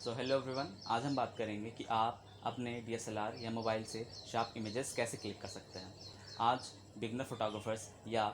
So hello everyone, आज हम बात करेंगे कि आप अपने डीएसएलआर या मोबाइल से शार्प इमेजेस कैसे क्लिक कर सकते हैं। आज बिगनर फोटोग्राफर्स या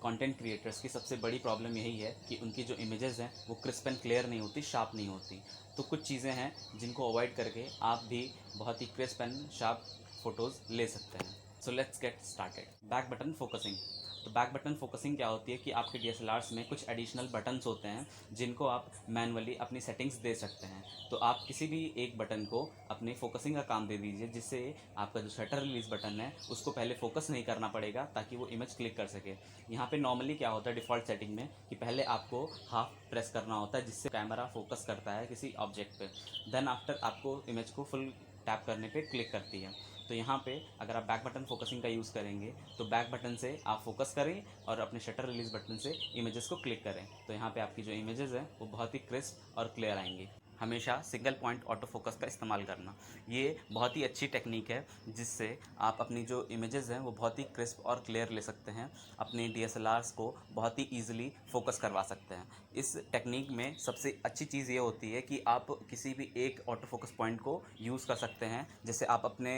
कंटेंट क्रिएटर्स की सबसे बड़ी प्रॉब्लम यही है कि उनकी जो इमेजेस हैं वो क्रिस्प एंड क्लियर नहीं होती, शार्प नहीं होती। तो कुछ चीज़ें हैं जिनको अवॉइड करके आप भी बहुत ही क्रिस्प एंड शार्प फ़ोटोज़ ले सकते हैं। So let's get started. Back button focusing. तो बैक बटन फोकसिंग क्या होती है कि आपके डीएसएलआर्स में कुछ एडिशनल बटन्स होते हैं जिनको आप मैनुअली अपनी सेटिंग्स दे सकते हैं। तो आप किसी भी एक बटन को अपने फोकसिंग का काम दे दीजिए, जिससे आपका जो शटर रिलीज बटन है उसको पहले फोकस नहीं करना पड़ेगा ताकि वो इमेज क्लिक कर सके। यहाँ पे नॉर्मली क्या होता है डिफ़ॉल्ट सेटिंग में कि पहले आपको हाफ प्रेस करना होता है जिससे कैमरा फोकस करता है किसी ऑब्जेक्ट पे। देन आफ्टर आपको इमेज को फुल टैप करने पे क्लिक करती है। तो यहाँ पे अगर आप बैक बटन फोकसिंग का यूज़ करेंगे तो बैक बटन से आप फोकस करें और अपने शटर रिलीज बटन से इमेजेस को क्लिक करें। तो यहाँ पे आपकी जो इमेजेस हैं वो बहुत ही क्रिस्प और क्लियर आएंगी। हमेशा सिंगल पॉइंट ऑटो फोकस का इस्तेमाल करना, ये बहुत ही अच्छी टेक्निक है जिससे आप अपनी जो इमेजेस हैं वो बहुत ही क्रिस्प और क्लियर ले सकते हैं, अपने डीएसएलआर्स को बहुत ही ईजिली फोकस करवा सकते हैं। इस टेक्निक में सबसे अच्छी चीज़ ये होती है कि आप किसी भी एक ऑटो फोकस पॉइंट को यूज़ कर सकते हैं। जैसे आप अपने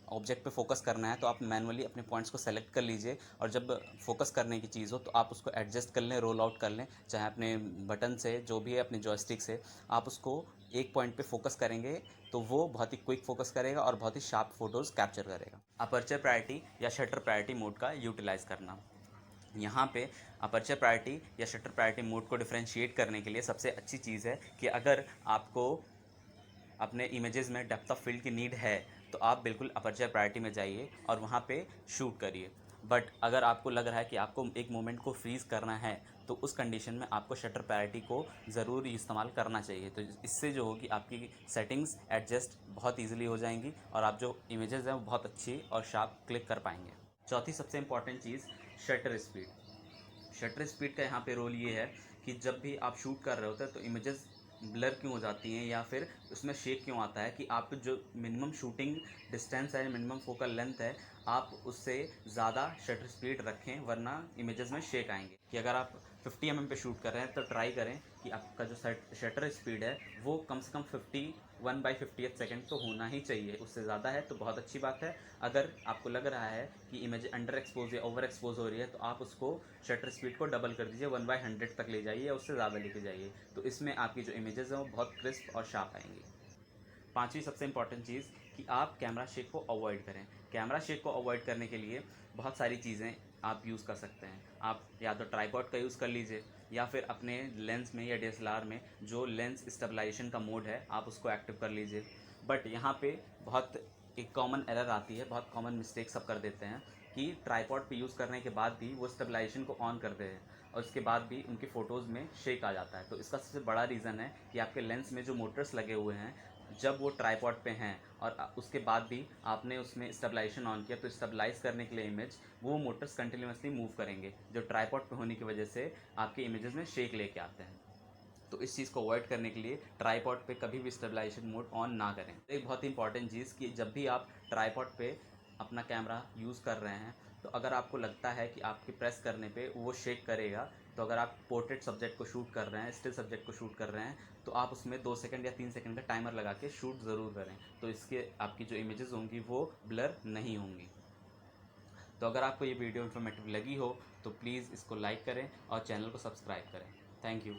ऑब्जेक्ट पे फोकस करना है तो आप मैनुअली अपने पॉइंट्स को सेलेक्ट कर लीजिए और जब फोकस करने की चीज़ हो तो आप उसको एडजस्ट कर लें, रोल आउट कर लें, चाहे अपने बटन से जो भी है अपने जॉयस्टिक से आप उसको एक पॉइंट पे फोकस करेंगे तो वो बहुत ही क्विक फोकस करेगा और बहुत ही शार्प फोटोज़ कैप्चर करेगा। अपर्चर प्रायोरिटी या शटर प्रायोरिटी मोड का यूटिलाइज़ करना। यहाँ पे अपर्चर प्रायोरिटी या शटर प्रायोरिटी मोड को डिफरेंशिएट करने के लिए सबसे अच्छी चीज़ है कि अगर आपको अपने इमेजेस में डेप्थ ऑफ फील्ड की नीड है तो आप बिल्कुल अपर्चर प्रायोरिटी में जाइए और वहाँ पे शूट करिए। बट अगर आपको लग रहा है कि आपको एक मोमेंट को फ्रीज़ करना है तो उस कंडीशन में आपको शटर प्रायोरिटी को ज़रूर इस्तेमाल करना चाहिए। तो इससे जो होगी आपकी सेटिंग्स एडजस्ट बहुत ईजिली हो जाएंगी और आप जो इमेजेस हैं वो बहुत अच्छी और शार्प क्लिक कर पाएंगे। चौथी सबसे इम्पॉर्टेंट चीज़, शटर स्पीड। शटर स्पीड का यहाँ पे रोल ये है कि जब भी आप शूट कर रहे होते हैं तो इमेजेस ब्लर क्यों हो जाती हैं या फिर उसमें शेक क्यों आता है कि आप जो मिनिमम शूटिंग डिस्टेंस है, मिनिमम फोकल लेंथ है, आप उससे ज़्यादा शटर स्पीड रखें वरना इमेजेस में शेक आएंगे। कि अगर आप 50 mm पे शूट कर रहे हैं तो ट्राई करें कि आपका जो शटर स्पीड है वो कम से कम 51/50 सेकेंड तो होना ही चाहिए। उससे ज़्यादा है तो बहुत अच्छी बात है। अगर आपको लग रहा है कि इमेज अंडर एक्सपोज या ओवर एक्सपोज हो रही है तो आप उसको शटर स्पीड को डबल कर दीजिए, 1/100 तक ले जाइए या उससे ज़्यादा लेके जाइए। तो इसमें आपकी जो इमेजेस हैं वो बहुत क्रिस्प और शार्प आएंगी। पांचवी सबसे इंपॉर्टेंट चीज़ कि आप कैमरा शेक को अवॉइड करें। कैमरा शेक को अवॉइड करने के लिए बहुत सारी चीज़ें आप यूज़ कर सकते हैं। आप या तो ट्राइपॉड का यूज़ कर लीजिए या फिर अपने लेंस में या डीएसएलआर में जो लेंस स्टेबलाइजेशन का मोड है आप उसको एक्टिव कर लीजिए। बट यहाँ पे बहुत एक कॉमन एरर आती है, बहुत कॉमन मिस्टेक सब कर देते हैं कि ट्राइपॉड पे यूज़ करने के बाद भी वो स्टेबलाइजेशन को ऑन करते हैं और उसके बाद भी उनकी फ़ोटोज़ में शेक आ जाता है। तो इसका सबसे बड़ा रीज़न है कि आपके लेंस में जो मोटर्स लगे हुए हैं जब वो ट्राइपॉड पे हैं और उसके बाद भी आपने उसमें स्टेबलाइजेशन ऑन किया तो स्टेबलाइज करने के लिए इमेज वो मोटर्स कंटिन्यूसली मूव करेंगे जो ट्राइपॉड पे होने की वजह से आपके इमेजेस में शेक लेके आते हैं। तो इस चीज़ को अवॉइड करने के लिए ट्राइपॉड पे कभी भी स्टेबलाइजेशन मोड ऑन ना करें। एक बहुत ही इंपॉर्टेंट चीज़ कि जब भी आप ट्राइपॉड पे अपना कैमरा यूज़ कर रहे हैं तो अगर आपको लगता है कि आपके प्रेस करने पे वो शेक करेगा तो अगर आप पोर्ट्रेट सब्जेक्ट को शूट कर रहे हैं, स्टिल सब्जेक्ट को शूट कर रहे हैं तो आप उसमें 2 सेकंड या 3 सेकंड का टाइमर लगा के शूट ज़रूर करें। तो इसके आपकी जो इमेजेस होंगी वो ब्लर नहीं होंगी। तो अगर आपको ये वीडियो इन्फॉर्मेटिव लगी हो तो प्लीज़ इसको लाइक करें और चैनल को सब्सक्राइब करें। Thank you.